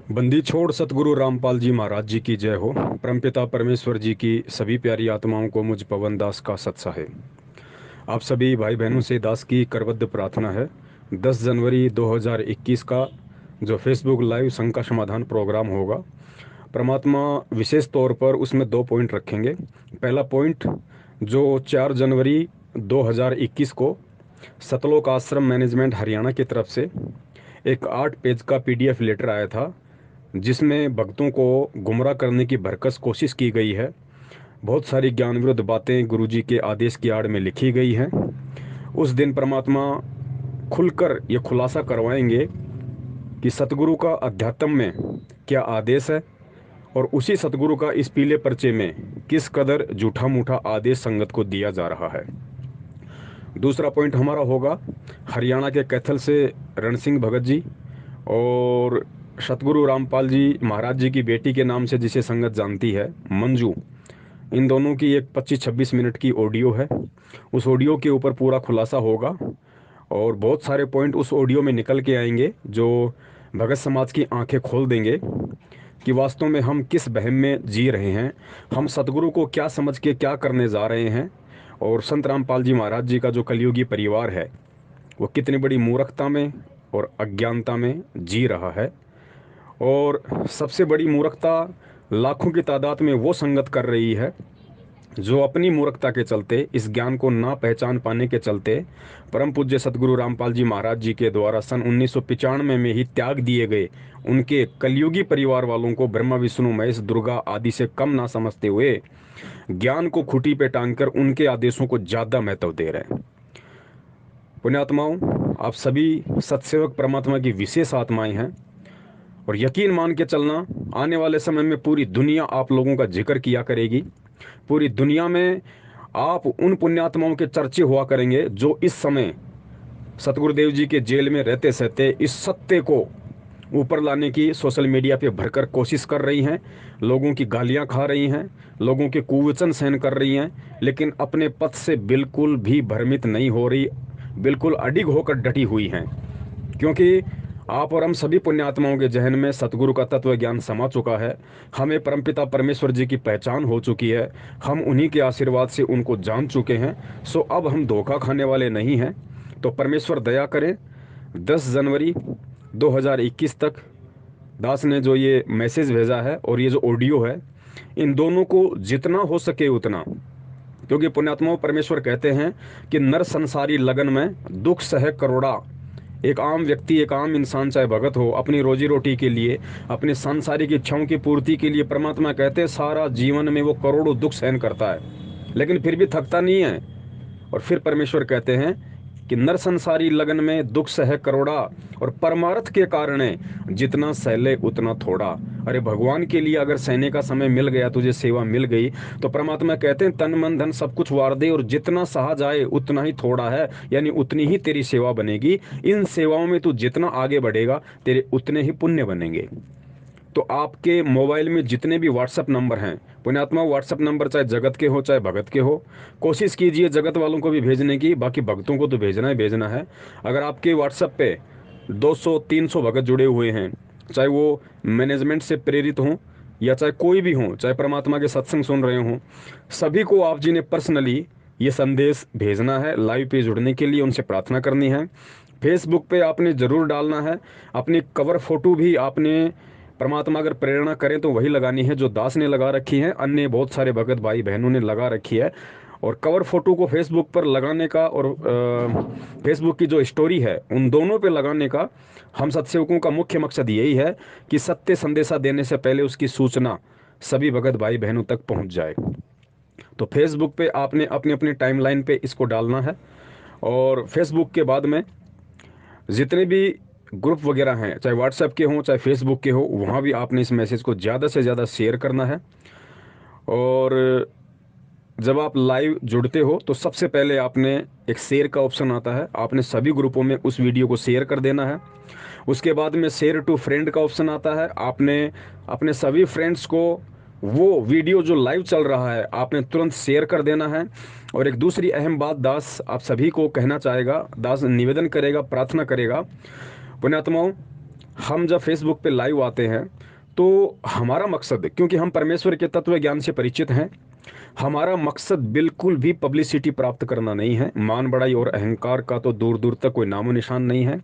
बंदी छोड़ सतगुरु रामपाल जी महाराज जी की जय हो। परमपिता परमेश्वर जी की सभी प्यारी आत्माओं को मुझ पवन दास का सत्सा है। आप सभी भाई बहनों से दास की करबद्ध प्रार्थना है। 10 जनवरी 2021 का जो फेसबुक लाइव शंका समाधान प्रोग्राम होगा, परमात्मा विशेष तौर पर उसमें 2 पॉइंट रखेंगे। पहला पॉइंट, जो 4 जनवरी 2021 को सतलोक आश्रम मैनेजमेंट हरियाणा की तरफ से एक 8 पेज का पीडीएफ लेटर आया था, जिसमें भक्तों को गुमराह करने की भरकस कोशिश की गई है। बहुत सारी ज्ञान विरुद्ध बातें गुरुजी के आदेश की आड़ में लिखी गई हैं। उस दिन परमात्मा खुलकर ये खुलासा करवाएंगे कि सतगुरु का अध्यात्म में क्या आदेश है, और उसी सतगुरु का इस पीले पर्चे में किस कदर झूठा मूठा आदेश संगत को दिया जा रहा है। दूसरा पॉइंट हमारा होगा हरियाणा के कैथल से रण सिंह भगत जी और सतगुरु रामपाल जी महाराज जी की बेटी के नाम से जिसे संगत जानती है, मंजू। इन दोनों की एक 25-26 मिनट की ऑडियो है। उस ऑडियो के ऊपर पूरा खुलासा होगा और बहुत सारे पॉइंट उस ऑडियो में निकल के आएंगे जो भगत समाज की आंखें खोल देंगे कि वास्तव में हम किस वहम में जी रहे हैं, हम सतगुरु को क्या समझ के क्या करने जा रहे हैं, और संत रामपाल जी महाराज जी का जो कलयुगी परिवार है वो कितनी बड़ी मूर्खता में और अज्ञानता में जी रहा है। और सबसे बड़ी मूर्खता लाखों की तादाद में वो संगत कर रही है जो अपनी मूर्खता के चलते, इस ज्ञान को ना पहचान पाने के चलते, परम पूज्य सतगुरु रामपाल जी महाराज जी के द्वारा सन 1995 में ही त्याग दिए गए उनके कलयुगी परिवार वालों को ब्रह्मा विष्णु महेश दुर्गा आदि से कम ना समझते हुए ज्ञान को खूंटी पे टांग कर उनके आदेशों को ज्यादा महत्व दे रहे हैं। पुण्यात्माओं, आप सभी सत्सेवक परमात्मा की विशेष आत्माएं हैं और यकीन मान के चलना, आने वाले समय में पूरी दुनिया आप लोगों का जिक्र किया करेगी। पूरी दुनिया में आप उन पुण्यात्माओं के चर्चे हुआ करेंगे जो इस समय सतगुरुदेव जी के जेल में रहते सहते इस सत्य को ऊपर लाने की सोशल मीडिया पे भरकर कोशिश कर रही हैं, लोगों की गालियां खा रही हैं, लोगों के कुवचन सहन कर रही हैं, लेकिन अपने पथ से बिल्कुल भी भ्रमित नहीं हो रही, बिल्कुल अडिग होकर डटी हुई हैं। क्योंकि आप और हम सभी पुण्यात्माओं के जहन में सतगुरु का तत्व ज्ञान समा चुका है, हमें परमपिता परमेश्वर जी की पहचान हो चुकी है, हम उन्हीं के आशीर्वाद से उनको जान चुके हैं। सो अब हम धोखा खाने वाले नहीं हैं। तो परमेश्वर दया करें। 10 जनवरी 2021 तक दास ने जो ये मैसेज भेजा है और ये जो ऑडियो है, इन दोनों को जितना हो सके उतना, क्योंकि पुण्यात्माओं परमेश्वर कहते हैं कि नर संसारी लगन में दुख सह करोड़ा। एक आम व्यक्ति, एक आम इंसान चाहे भगत हो, अपनी रोजी रोटी के लिए, अपने सांसारिक इच्छाओं की पूर्ति के लिए परमात्मा कहते हैं सारा जीवन में वो करोड़ों दुख सहन करता है, लेकिन फिर भी थकता नहीं है। और फिर परमेश्वर कहते हैं कि नर संसारी लगन में दुख सह करोड़ा, और परमार्थ के कारण जितना सहले उतना थोड़ा। अरे भगवान के लिए अगर सहने का समय मिल गया, तुझे सेवा मिल गई, तो परमात्मा कहते हैं तन मन धन सब कुछ वार दे, और जितना सहा जाए उतना ही थोड़ा है, यानी उतनी ही तेरी सेवा बनेगी। इन सेवाओं में तू जितना आगे बढ़ेगा तेरे उतने ही पुण्य बनेंगे। तो आपके मोबाइल में जितने भी व्हाट्सएप नंबर हैं, पुण्यात्मा, व्हाट्सएप नंबर चाहे जगत के हो चाहे भगत के हो, कोशिश कीजिए जगत वालों को भी भेजने की, बाकी भक्तों को तो भेजना ही भेजना है। अगर आपके व्हाट्सएप पे 200-300 भगत जुड़े हुए हैं, चाहे वो मैनेजमेंट से प्रेरित हों या चाहे कोई भी हों, चाहे परमात्मा के सत्संग सुन रहे हों, सभी को आप जी ने पर्सनली ये संदेश भेजना है। लाइव पे जुड़ने के लिए उनसे प्रार्थना करनी है। फेसबुक पे आपने ज़रूर डालना है। अपनी कवर फोटो भी आपने, परमात्मा अगर प्रेरणा करें तो वही लगानी है जो दास ने लगा रखी है, अन्य बहुत सारे भगत भाई बहनों ने लगा रखी है। और कवर फोटो को फेसबुक पर लगाने का और फेसबुक की जो स्टोरी है उन दोनों पे लगाने का हम सत्सेवकों का मुख्य मकसद यही है कि सत्य संदेशा देने से पहले उसकी सूचना सभी भगत भाई बहनों तक पहुंच जाए। तो फेसबुक पे आपने अपनी अपनी टाइमलाइन पे इसको डालना है। और फेसबुक के बाद में जितने भी ग्रुप वगैरह हैं, चाहे व्हाट्सएप के हों चाहे फेसबुक के हो, वहाँ भी आपने इस मैसेज को ज़्यादा से ज़्यादा शेयर करना है। और जब आप लाइव जुड़ते हो तो सबसे पहले आपने, एक शेयर का ऑप्शन आता है, आपने सभी ग्रुपों में उस वीडियो को शेयर कर देना है। उसके बाद में शेयर टू फ्रेंड का ऑप्शन आता है, आपने अपने सभी फ्रेंड्स को वो वीडियो जो लाइव चल रहा है आपने तुरंत शेयर कर देना है। और एक दूसरी अहम बात दास आप सभी को कहना चाहेगा, दास निवेदन करेगा, प्रार्थना करेगा, पुण्यात्माओं, हम जब फेसबुक पे लाइव आते हैं तो हमारा मकसद, क्योंकि हम परमेश्वर के तत्व ज्ञान से परिचित हैं, हमारा मकसद बिल्कुल भी पब्लिसिटी प्राप्त करना नहीं है। मान बढ़ाई और अहंकार का तो दूर दूर तक कोई नामो निशान नहीं है।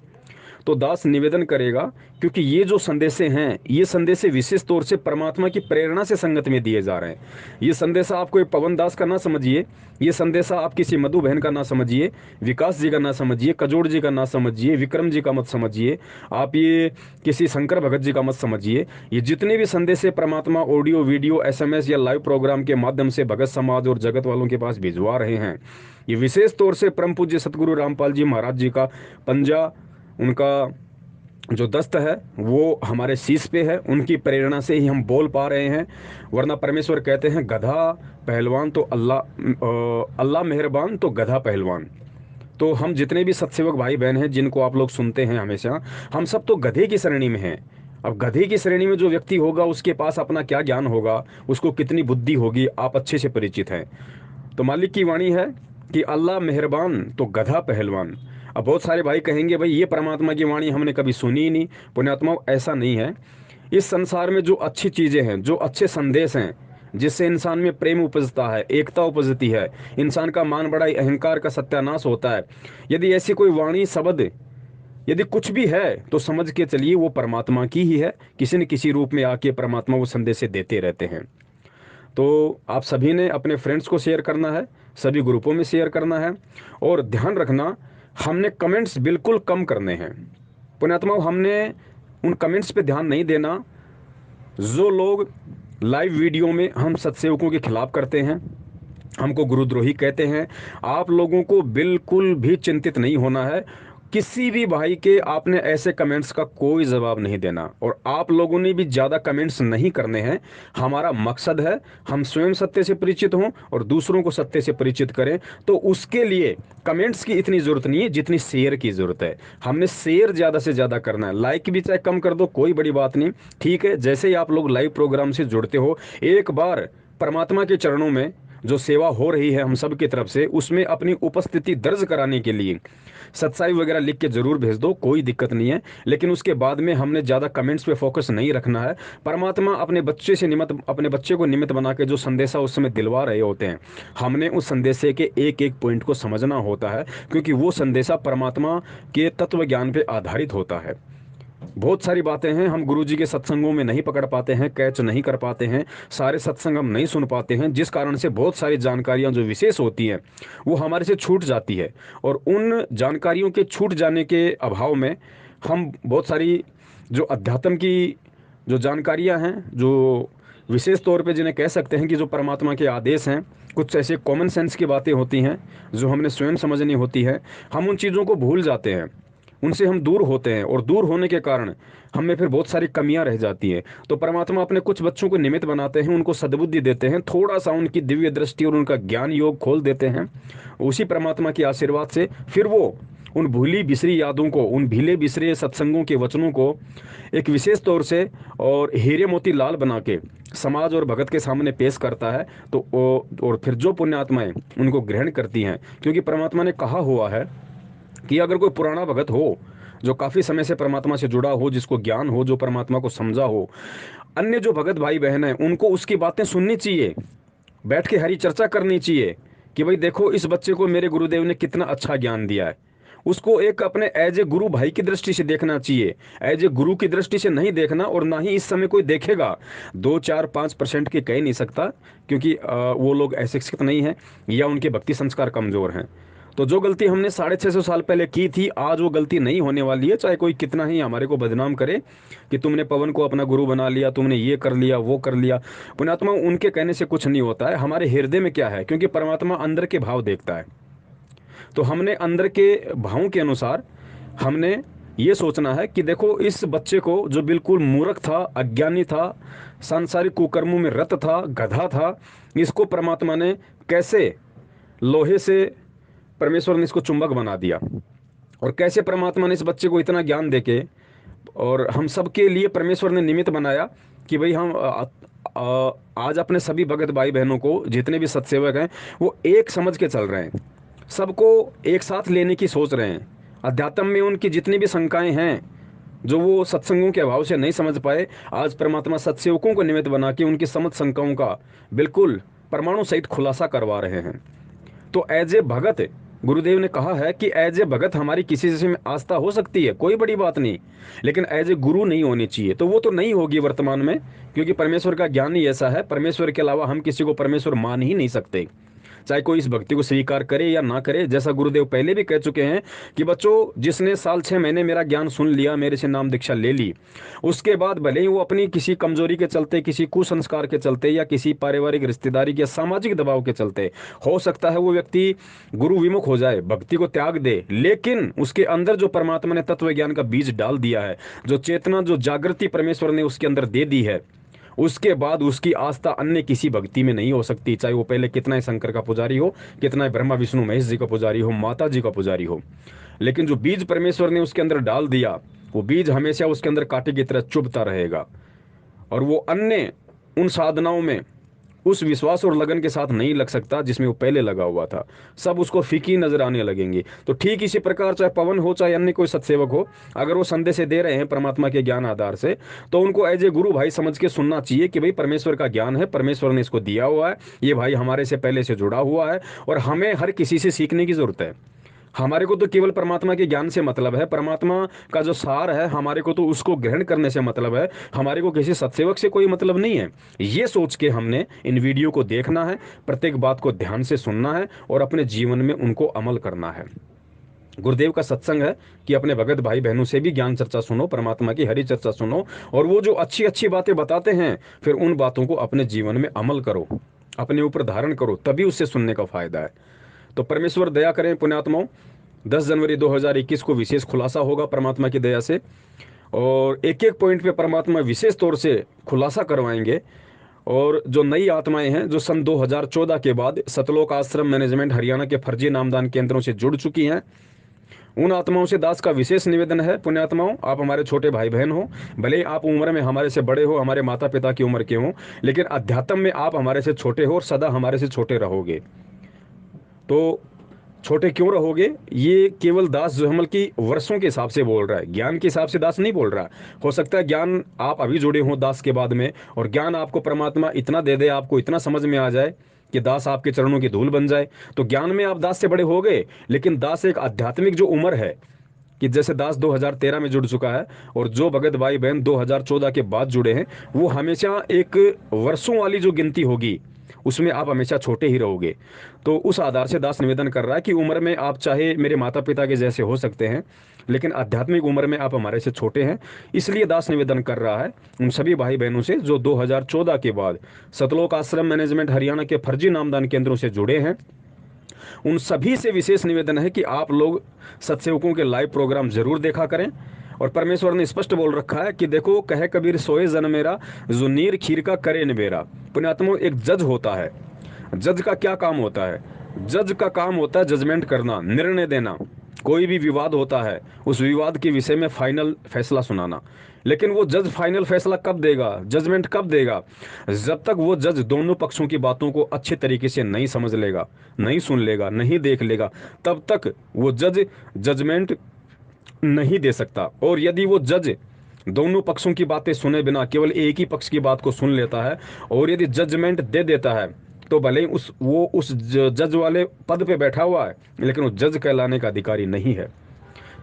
तो दास निवेदन करेगा, क्योंकि ये जो संदेशे हैं, ये संदेशे विशेष तौर से परमात्मा की प्रेरणा से संगत में दिए जा रहे हैं। ये संदेशा आप कोई पवन दास का ना समझिए, ये संदेशा आप किसी मधु बहन का ना समझिए, विकास जी का ना समझिए, कजोड़ जी का ना समझिए, विक्रम जी का मत समझिए, आप ये किसी शंकर भगत जी का मत समझिए। ये जितने भी संदेशे परमात्मा ऑडियो वीडियो SMS या लाइव प्रोग्राम के माध्यम से भगत समाज और जगत वालों के पास भिजवा रहे हैं, ये विशेष तौर से परम पूज्य सतगुरु रामपाल जी महाराज जी का पंजा, उनका जो दस्त है वो हमारे शीश पे है, उनकी प्रेरणा से ही हम बोल पा रहे हैं। वरना परमेश्वर कहते हैं गधा पहलवान तो अल्लाह मेहरबान तो गधा पहलवान। तो हम जितने भी सत्सेवक भाई बहन हैं जिनको आप लोग सुनते हैं हमेशा, हम सब तो गधे की श्रेणी में हैं। अब गधे की श्रेणी में जो व्यक्ति होगा उसके पास अपना क्या ज्ञान होगा, उसको कितनी बुद्धि होगी, आप अच्छे से परिचित हैं। तो मालिक की वाणी है कि अल्लाह मेहरबान तो गधा पहलवान। अब बहुत सारे भाई कहेंगे भाई ये परमात्मा की वाणी हमने कभी सुनी ही नहीं। पुण्यात्मा, ऐसा नहीं है। इस संसार में जो अच्छी चीज़ें हैं, जो अच्छे संदेश हैं, जिससे इंसान में प्रेम उपजता है, एकता उपजती है, इंसान का मान बढ़ाई अहंकार का सत्यानाश होता है, यदि ऐसी कोई वाणी शब्द यदि कुछ भी है तो समझ के चलिए वो परमात्मा की ही है। किसी न किसी रूप में आके परमात्मा वो संदेश देते रहते हैं। तो आप सभी ने अपने फ्रेंड्स को शेयर करना है, सभी ग्रुपों में शेयर करना है। और ध्यान रखना, हमने कमेंट्स बिल्कुल कम करने हैं। पुण्यात्मा, हमने उन कमेंट्स पे ध्यान नहीं देना जो लोग लाइव वीडियो में हम सत्सेवकों के खिलाफ करते हैं, हमको गुरुद्रोही कहते हैं। आप लोगों को बिल्कुल भी चिंतित नहीं होना है। किसी भी भाई के आपने ऐसे कमेंट्स का कोई जवाब नहीं देना, और आप लोगों ने भी ज़्यादा कमेंट्स नहीं करने हैं। हमारा मकसद है हम स्वयं सत्य से परिचित हों और दूसरों को सत्य से परिचित करें। तो उसके लिए कमेंट्स की इतनी ज़रूरत नहीं है जितनी शेयर की ज़रूरत है। हमने शेयर ज़्यादा से ज़्यादा करना है। लाइक भी चाहे कम कर दो, कोई बड़ी बात नहीं, ठीक है। जैसे ही आप लोग लाइव प्रोग्राम से जुड़ते हो, एक बार परमात्मा के चरणों में जो सेवा हो रही है हम सब की तरफ से, उसमें अपनी उपस्थिति दर्ज कराने के लिए सत्साई वगैरह लिख के जरूर भेज दो, कोई दिक्कत नहीं है। लेकिन उसके बाद में हमने ज़्यादा कमेंट्स पे फोकस नहीं रखना है। परमात्मा अपने बच्चे से निमित्त, अपने बच्चे को निमित्त बना के जो संदेशा उस समय दिलवा रहे होते हैं, हमने उस संदेशे के एक एक पॉइंट को समझना होता है, क्योंकि वो संदेशा परमात्मा के तत्व ज्ञान पे आधारित होता है। बहुत सारी बातें हैं हम गुरुजी के सत्संगों में नहीं पकड़ पाते हैं, कैच नहीं कर पाते हैं, सारे सत्संग हम नहीं सुन पाते हैं, जिस कारण से बहुत सारी जानकारियां जो विशेष होती हैं वो हमारे से छूट जाती है। और उन जानकारियों के छूट जाने के अभाव में हम बहुत सारी जो अध्यात्म की जो जानकारियां हैं, जो विशेष तौर पे जिन्हें कह सकते हैं कि जो परमात्मा के आदेश हैं, कुछ ऐसे कॉमन सेंस की बातें होती हैं जो हमने स्वयं समझनी होती है, हम उन चीज़ों को भूल जाते हैं, उनसे हम दूर होते हैं। और दूर होने के कारण हमें फिर बहुत सारी कमियां रह जाती हैं। तो परमात्मा अपने कुछ बच्चों को निमित्त बनाते हैं, उनको सद्बुद्धि देते हैं, थोड़ा सा उनकी दिव्य दृष्टि और उनका ज्ञान योग खोल देते हैं। उसी परमात्मा के आशीर्वाद से फिर वो उन भूली बिसरी यादों को, उन भीले बिसरे सत्संगों के वचनों को एक विशेष तौर से और हीरे मोती लाल बना के समाज और भगत के सामने पेश करता है। तो और फिर जो पुण्यात्माएं उनको ग्रहण करती हैं, क्योंकि परमात्मा ने कहा हुआ है कि अगर कोई पुराना भगत हो जो काफ़ी समय से परमात्मा से जुड़ा हो, जिसको ज्ञान हो, जो परमात्मा को समझा हो, अन्य जो भगत भाई बहन हैं उनको उसकी बातें सुननी चाहिए, बैठ के हरी चर्चा करनी चाहिए कि भाई देखो इस बच्चे को मेरे गुरुदेव ने कितना अच्छा ज्ञान दिया है। उसको एक अपने एज ए गुरु भाई की दृष्टि से देखना चाहिए, एज ए गुरु की दृष्टि से नहीं देखना। और ना ही इस समय कोई देखेगा। 2-4-5% के कह नहीं सकता, क्योंकि वो लोग अशिक्षित नहीं हैं या उनके भक्ति संस्कार कमज़ोर हैं। तो जो गलती हमने 650 साल पहले की थी, आज वो गलती नहीं होने वाली है। चाहे कोई कितना ही हमारे को बदनाम करे कि तुमने पवन को अपना गुरु बना लिया, तुमने ये कर लिया, वो कर लिया। पुण्यात्मा, उनके कहने से कुछ नहीं होता है। हमारे हृदय में क्या है, क्योंकि परमात्मा अंदर के भाव देखता है। तो हमने अंदर के भावों के अनुसार हमने ये सोचना है कि देखो इस बच्चे को जो बिल्कुल मूर्ख था, अज्ञानी था, सांसारिक कुकर्मों में रत था, गधा था, इसको परमात्मा ने कैसे लोहे से परमेश्वर ने इसको चुंबक बना दिया, और कैसे परमात्मा ने इस बच्चे को इतना ज्ञान देके और हम सब के लिए परमेश्वर ने निमित्त बनाया कि भाई हम आज अपने सभी भगत भाई बहनों को, जितने भी सत्सेवक हैं, वो एक समझ के चल रहे हैं, सबको एक साथ लेने की सोच रहे हैं। अध्यात्म में उनकी जितनी भी शंकाएं हैं जो वो सत्संगों के अभाव से नहीं समझ पाए, आज परमात्मा सत्सेवकों को निमित्त बना के उनकी समझ शंकाओं का बिल्कुल परमाणु सहित खुलासा करवा रहे हैं। तो एज ए भगत गुरुदेव ने कहा है कि एज ए भगत हमारी किसी से में आस्था हो सकती है, कोई बड़ी बात नहीं, लेकिन एज ए गुरु नहीं होनी चाहिए। तो वो तो नहीं होगी वर्तमान में, क्योंकि परमेश्वर का ज्ञान ही ऐसा है, परमेश्वर के अलावा हम किसी को परमेश्वर मान ही नहीं सकते, चाहे कोई इस भक्ति को स्वीकार करे या ना करे। जैसा गुरुदेव पहले भी कह चुके हैं कि बच्चों, जिसने साल 6 महीने मेरा ज्ञान सुन लिया, मेरे से नाम दीक्षा ले ली, उसके बाद भले ही वो अपनी किसी कमजोरी के चलते, किसी कुसंस्कार के चलते या किसी पारिवारिक रिश्तेदारी के सामाजिक दबाव के चलते, हो सकता है वो व्यक्ति गुरु विमुख हो जाए, भक्ति को त्याग दे, लेकिन उसके अंदर जो परमात्मा ने तत्व ज्ञान का बीज डाल दिया है, जो चेतना, जो जागृति परमेश्वर ने उसके अंदर दे दी है, उसके बाद उसकी आस्था अन्य किसी भक्ति में नहीं हो सकती, चाहे वो पहले कितना ही शंकर का पुजारी हो, कितना ही ब्रह्मा विष्णु महेश जी का पुजारी हो, माता जी का पुजारी हो। लेकिन जो बीज परमेश्वर ने उसके अंदर डाल दिया, वो बीज हमेशा उसके अंदर कांटे की तरह चुभता रहेगा, और वो अन्य उन साधनाओं में उस विश्वास और लगन के साथ नहीं लग सकता जिसमें वो पहले लगा हुआ था। सब उसको फीकी नजर आने लगेंगे। तो ठीक इसी प्रकार चाहे पवन हो, चाहे अन्य कोई सत्सेवक हो, अगर वो संदेश दे रहे हैं परमात्मा के ज्ञान आधार से, तो उनको एज ए गुरु भाई समझ के सुनना चाहिए कि भाई परमेश्वर का ज्ञान है, परमेश्वर ने इसको दिया हुआ है, ये भाई हमारे से पहले से जुड़ा हुआ है, और हमें हर किसी से सीखने की जरूरत है। हमारे को तो केवल परमात्मा के ज्ञान से मतलब है, परमात्मा का जो सार है हमारे को तो उसको ग्रहण करने से मतलब है, हमारे को किसी सत्सेवक से कोई मतलब नहीं है। ये सोच के हमने इन वीडियो को देखना है, प्रत्येक बात को ध्यान से सुनना है और अपने जीवन में उनको अमल करना है। गुरुदेव का सत्संग है कि अपने भगत भाई बहनों से भी ज्ञान चर्चा सुनो, परमात्मा की हरि चर्चा सुनो, और वो जो अच्छी अच्छी बातें बताते हैं फिर उन बातों को अपने जीवन में अमल करो, अपने ऊपर धारण करो, तभी उससे सुनने का फायदा है। तो परमेश्वर दया करें पुण्यात्माओं, 10 जनवरी 2021 को विशेष खुलासा होगा परमात्मा की दया से, और एक एक पॉइंट पे परमात्मा विशेष तौर से खुलासा करवाएंगे। और जो नई आत्माएं हैं जो सन 2014 के बाद सतलोक आश्रम मैनेजमेंट हरियाणा के फर्जी नामदान केंद्रों से जुड़ चुकी हैं, उन आत्माओं से दास का विशेष निवेदन है, पुण्यात्माओं आप हमारे छोटे भाई बहन हो, भले ही आप उम्र में हमारे से बड़े हो, हमारे माता पिता की उम्र के हो, लेकिन अध्यात्म में आप हमारे से छोटे हो और सदा हमारे से छोटे रहोगे। तो छोटे क्यों रहोगे, ये केवल दास जो हमल की वर्षों के हिसाब से बोल रहा है, ज्ञान के हिसाब से दास नहीं बोल रहा। हो सकता है ज्ञान आप अभी जुड़े हो दास के बाद में, और ज्ञान आपको परमात्मा इतना दे दे, आपको इतना समझ में आ जाए कि दास आपके चरणों की धूल बन जाए, तो ज्ञान में आप दास से बड़े हो गए। लेकिन दास एक आध्यात्मिक जो उम्र है, कि जैसे दास 2013 में जुड़ चुका है और जो भगत भाई बहन 2014 के बाद जुड़े हैं, वो हमेशा एक वर्षों वाली जो गिनती होगी उसमें आप हमेशा छोटे ही रहोगे। तो उस आधार से दास निवेदन कर रहा है कि उम्र में आप चाहे मेरे माता पिता के जैसे हो सकते हैं, लेकिन आध्यात्मिक उम्र में आप हमारे से छोटे हैं। इसलिए दास निवेदन कर रहा है उन सभी भाई बहनों से जो 2014 के बाद सतलोक आश्रम मैनेजमेंट हरियाणा के फर्जी नामदान केंद्रों से जुड़े हैं, उन सभी से विशेष निवेदन है कि आप लोग सत्सेवकों के लाइव प्रोग्राम जरूर देखा करें। और परमेश्वर ने स्पष्ट बोल रखा है कि देखो, कहे कबीर सोए जन मेरा, जो नीर खीर का करे निबेरा। पुण्यात्मा, एक जज होता है, जज का क्या काम होता है? जज का काम होता है जजमेंट करना, निर्णय देना। कोई भी विवाद होता है, उस विवाद के विषय में फाइनल फैसला सुनाना। लेकिन वो जज फाइनल फैसला कब देगा, जजमेंट कब देगा? जब तक वो जज दोनों पक्षों की बातों को अच्छे तरीके से नहीं समझ लेगा, नहीं सुन लेगा, नहीं देख लेगा, तब तक वो जज जजमेंट नहीं दे सकता। और यदि वो जज दोनों पक्षों की बातें सुने बिना केवल एक ही पक्ष की बात को सुन लेता है और यदि जजमेंट दे देता है, तो भले ही उस जज वाले पद पे बैठा हुआ है, लेकिन वो जज कहलाने का अधिकारी नहीं है।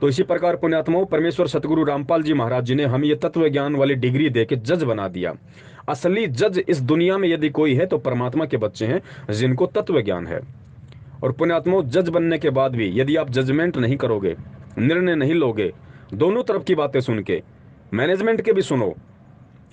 तो इसी प्रकार पुण्यात्माओं, परमेश्वर सतगुरु रामपाल जी महाराज जी ने हमें ये तत्व ज्ञान वाली डिग्री दे के जज बना दिया। असली जज इस दुनिया में यदि कोई है तो परमात्मा के बच्चे हैं जिनको तत्व ज्ञान है। और पुण्यात्माओं, जज बनने के बाद भी यदि आप जजमेंट नहीं करोगे, निर्णय नहीं लोगे, दोनों तरफ की बातें सुन के, मैनेजमेंट के भी सुनो,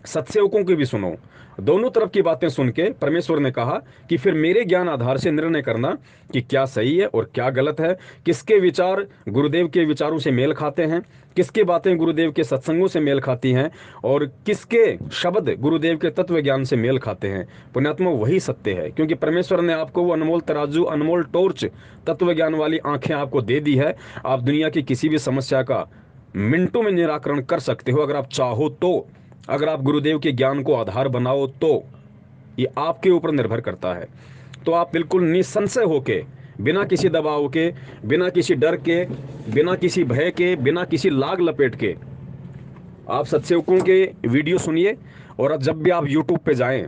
सत्सेवकों की भी सुनो, दोनों तरफ की बातें सुन के परमेश्वर ने कहा कि फिर मेरे ज्ञान आधार से निर्णय करना कि क्या सही है और क्या गलत है, किसके विचार गुरुदेव के विचारों से मेल खाते हैं, किसकी बातें गुरुदेव के सत्संगों से मेल खाती हैं, और किसके शब्द गुरुदेव के तत्व ज्ञान से मेल खाते हैं। पुण्यात्मा, वही सत्य है, क्योंकि परमेश्वर ने आपको वो अनमोल तराजू, अनमोल टॉर्च, तत्व ज्ञान वाली आंखें आपको दे दी है। आप दुनिया की किसी भी समस्या का मिनटों में निराकरण कर सकते हो अगर आप चाहो तो। अगर आप गुरुदेव के ज्ञान को आधार बनाओ तो ये आपके ऊपर निर्भर करता है। तो आप बिल्कुल निसंशय होके, बिना किसी दबाव के, बिना किसी डर के, बिना किसी भय के, बिना किसी लाग लपेट के आप सत्सेवकों के वीडियो सुनिए, और जब भी आप यूट्यूब पे जाएं,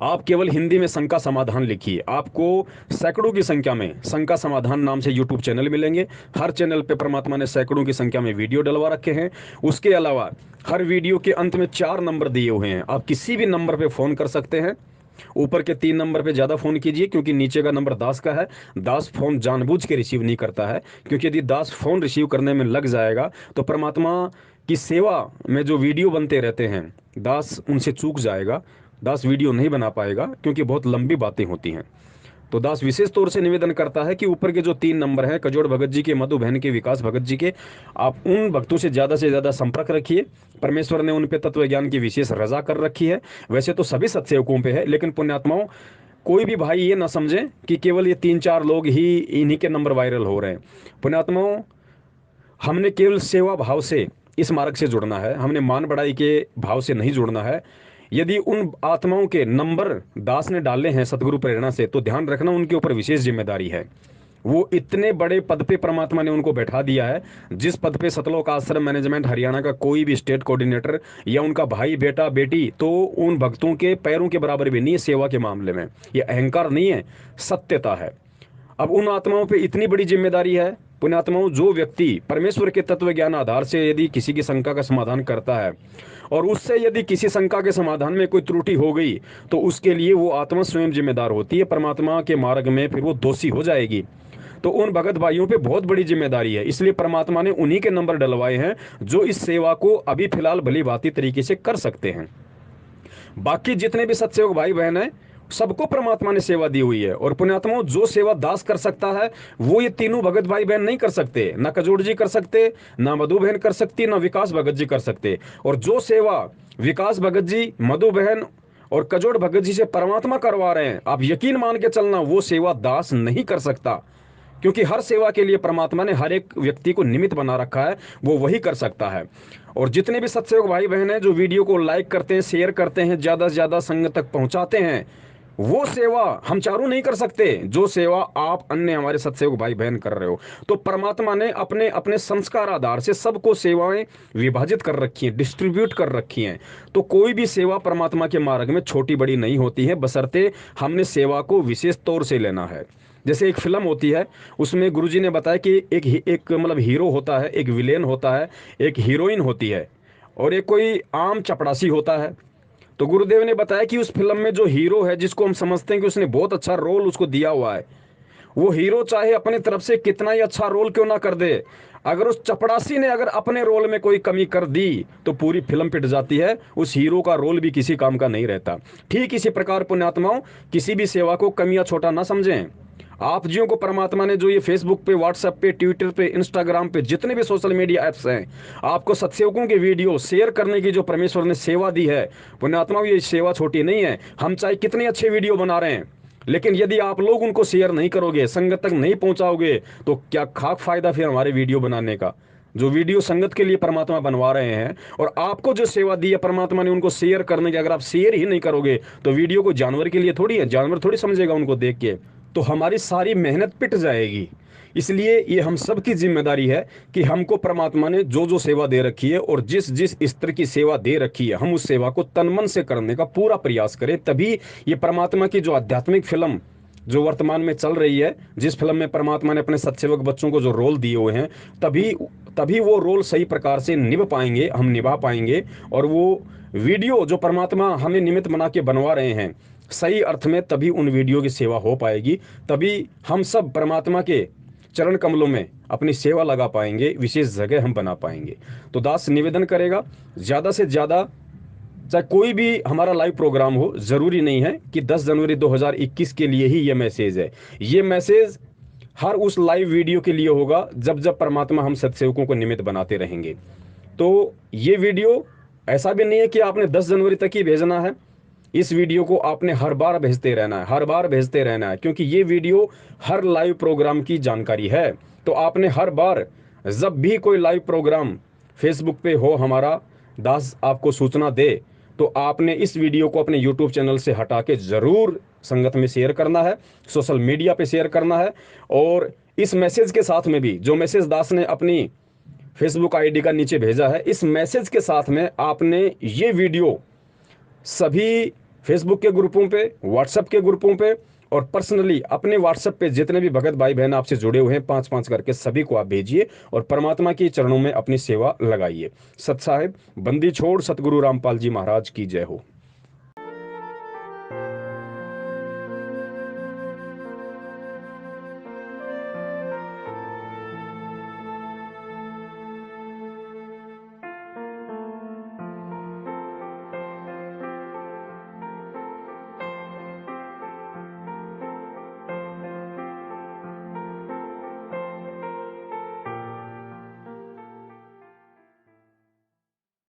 आप केवल हिंदी में शंका समाधान लिखिए, आपको सैकड़ों की संख्या में शंका समाधान नाम से यूट्यूब चैनल मिलेंगे। हर चैनल पे परमात्मा ने सैकड़ों की संख्या में वीडियो डलवा रखे हैं। उसके अलावा हर वीडियो के अंत में 4 नंबर दिए हुए हैं, आप किसी भी नंबर पे फ़ोन कर सकते हैं। ऊपर के 3 नंबर पे ज़्यादा फ़ोन कीजिए, क्योंकि नीचे का नंबर दास का है। दास फ़ोन जानबूझ के रिसीव नहीं करता है, क्योंकि यदि दास फ़ोन रिसीव करने में लग जाएगा तो परमात्मा की सेवा में जो वीडियो बनते रहते हैं, दास उनसे चूक जाएगा, दास वीडियो नहीं बना पाएगा, क्योंकि बहुत लंबी बातें होती हैं। तो दास विशेष तौर से निवेदन करता है कि ऊपर के जो 3 नंबर हैं, कजोड़ भगत जी के, मधु बहन के, विकास भगत जी के, आप उन भक्तों से ज़्यादा संपर्क रखिए। परमेश्वर ने उन पे तत्व ज्ञान की विशेष रजा कर रखी है। वैसे तो सभी सत्सेवकों पे है, लेकिन पुण्यात्माओं, कोई भी भाई ये ना समझे कि केवल ये 3-4 लोग ही इन्हीं के नंबर वायरल हो रहे हैं। पुण्यात्माओं, हमने केवल सेवा भाव से इस मार्ग से जुड़ना है, हमने मान बढ़ाई के भाव से नहीं जुड़ना है। यदि उन आत्माओं के नंबर दास ने डाले हैं सदगुरु प्रेरणा से, तो ध्यान रखना उनके ऊपर विशेष जिम्मेदारी है। वो इतने बड़े पद पे परमात्मा ने उनको बैठा दिया है, जिस पद पे सतलोक आश्रम मैनेजमेंट हरियाणा का कोई भी स्टेट कोऑर्डिनेटर या उनका भाई बेटा बेटी तो उन भक्तों के पैरों के बराबर भी नहीं है सेवा के मामले में। ये अहंकार नहीं है, सत्यता है। अब उन आत्माओं पे इतनी बड़ी जिम्मेदारी है। पुण्यात्माओं, जो व्यक्ति परमेश्वर के तत्व ज्ञान आधार से यदि किसी की शंका का समाधान करता है, और उससे यदि किसी शंका के समाधान में कोई त्रुटि हो गई, तो उसके लिए वो आत्मा स्वयं जिम्मेदार होती है। परमात्मा के मार्ग में फिर वो दोषी हो जाएगी। तो उन भगत भाइयों पे बहुत बड़ी जिम्मेदारी है, इसलिए परमात्मा ने उन्हीं के नंबर डलवाए हैं जो इस सेवा को अभी फिलहाल भली भांति तरीके से कर सकते हैं। बाकी जितने भी सत्सेवक भाई बहन हैं, सबको परमात्मा ने सेवा दी हुई है। और पुण्यात्माओं, जो सेवा दास कर सकता है, वो ये तीनों भगत भाई बहन नहीं कर सकते। ना कजोड़ जी कर सकते, ना मधु बहन कर सकती, ना विकास भगत जी कर सकते। और जो सेवा विकास भगत जी, मधु बहन और कजोड़ भगत जी से परमात्मा करवा रहे हैं, आप यकीन मान के चलना, वो सेवा दास नहीं कर सकता। क्योंकि हर सेवा के लिए परमात्मा ने हर एक व्यक्ति को निमित्त बना रखा है, वो वही कर सकता है। और जितने भी सत्सेवक भाई बहन हैं जो वीडियो को लाइक करते हैं, शेयर करते हैं, ज़्यादा से ज़्यादा संग तक पहुंचाते हैं, वो सेवा हम चारों नहीं कर सकते जो सेवा आप अन्य हमारे सत्सेवक भाई बहन कर रहे हो। तो परमात्मा ने अपने अपने संस्कार आधार से सबको सेवाएं विभाजित कर रखी हैं, डिस्ट्रीब्यूट कर रखी हैं। तो कोई भी सेवा परमात्मा के मार्ग में छोटी बड़ी नहीं होती है, बशर्ते हमने सेवा को विशेष तौर से लेना है। जैसे एक फिल्म होती है, उसमें गुरुजी ने बताया कि एक मतलब हीरो होता है, एक विलेन होता है, एक हीरोइन होती है, और एक कोई आम चपड़ासी होता है। तो गुरुदेव ने बताया कि उस फिल्म में जो हीरो है, जिसको हम समझते हैं कि उसने बहुत अच्छा रोल उसको दिया हुआ है, वो हीरो चाहे अपनी तरफ से कितना ही अच्छा रोल क्यों ना कर दे, अगर उस चपड़ासी ने अगर अपने रोल में कोई कमी कर दी, तो पूरी फिल्म पिट जाती है, उस हीरो का रोल भी किसी काम का नहीं रहता। ठीक इसी प्रकार पुण्यात्माओं, किसी भी सेवा को कम या छोटा ना समझें। आप जियों को परमात्मा ने जो ये फेसबुक पे, व्हाट्सएप पे, ट्विटर पे, इंस्टाग्राम पे, जितने भी सोशल मीडिया ऐप्स हैं, आपको सत्सेवकों के वीडियो शेयर करने की जो परमेश्वर ने सेवा दी है, पुण्यात्माओं, ये सेवा छोटी नहीं है। हम चाहे कितने अच्छे वीडियो बना रहे हैं, लेकिन यदि आप लोग उनको शेयर नहीं करोगे, संगत तक नहीं पहुंचाओगे, तो क्या खाक फायदा फिर हमारे वीडियो बनाने का। जो वीडियो संगत के लिए परमात्मा बनवा रहे हैं, और आपको जो सेवा दी है परमात्मा ने उनको शेयर करने की, अगर आप शेयर ही नहीं करोगे, तो वीडियो को जानवर के लिए थोड़ी है, जानवर थोड़ी समझेगा उनको देख के, तो हमारी सारी मेहनत पिट जाएगी। इसलिए ये हम सब की जिम्मेदारी है कि हमको परमात्मा ने जो जो सेवा दे रखी है और जिस जिस स्तर की सेवा दे रखी है, हम उस सेवा को तन मन से करने का पूरा प्रयास करें। तभी ये परमात्मा की जो आध्यात्मिक फिल्म जो वर्तमान में चल रही है, जिस फिल्म में परमात्मा ने अपने सत्सेवक बच्चों को जो रोल दिए हुए हैं, तभी तभी वो रोल सही प्रकार से निभा पाएंगे, हम निभा पाएंगे। और वो वीडियो जो परमात्मा हमें निमित्त बना के बनवा रहे हैं, सही अर्थ में तभी उन वीडियो की सेवा हो पाएगी। तभी हम सब परमात्मा के चरण कमलों में अपनी सेवा लगा पाएंगे, विशेष जगह हम बना पाएंगे। तो दास निवेदन करेगा, ज़्यादा से ज़्यादा, चाहे कोई भी हमारा लाइव प्रोग्राम हो, ज़रूरी नहीं है कि 10 जनवरी 2021 के लिए ही ये मैसेज है। ये मैसेज हर उस लाइव वीडियो के लिए होगा जब जब परमात्मा हम सत्सेवकों को निमित्त बनाते रहेंगे। तो ये वीडियो ऐसा भी नहीं है कि आपने 10 जनवरी तक ही भेजना है। इस वीडियो को आपने हर बार भेजते रहना है, हर बार भेजते रहना है, क्योंकि ये वीडियो हर लाइव प्रोग्राम की जानकारी है। तो आपने हर बार जब भी कोई लाइव प्रोग्राम फेसबुक पे हो, हमारा दास आपको सूचना दे, तो आपने इस वीडियो को अपने यूट्यूब चैनल से हटा के ज़रूर संगत में शेयर करना है, सोशल मीडिया पे शेयर करना है। और इस मैसेज के साथ में भी जो मैसेज दास ने अपनी फेसबुक आईडी का नीचे भेजा है। इस मैसेज के साथ में आपने ये वीडियो सभी फेसबुक के ग्रुपों पे, व्हाट्सएप के ग्रुपों पे और पर्सनली अपने व्हाट्सएप पे जितने भी भगत भाई बहन आपसे जुड़े हुए हैं 5-5 करके सभी को आप भेजिए और परमात्मा के चरणों में अपनी सेवा लगाइए। सत साहिब, बंदी छोड़ सतगुरु रामपाल जी महाराज की जय हो।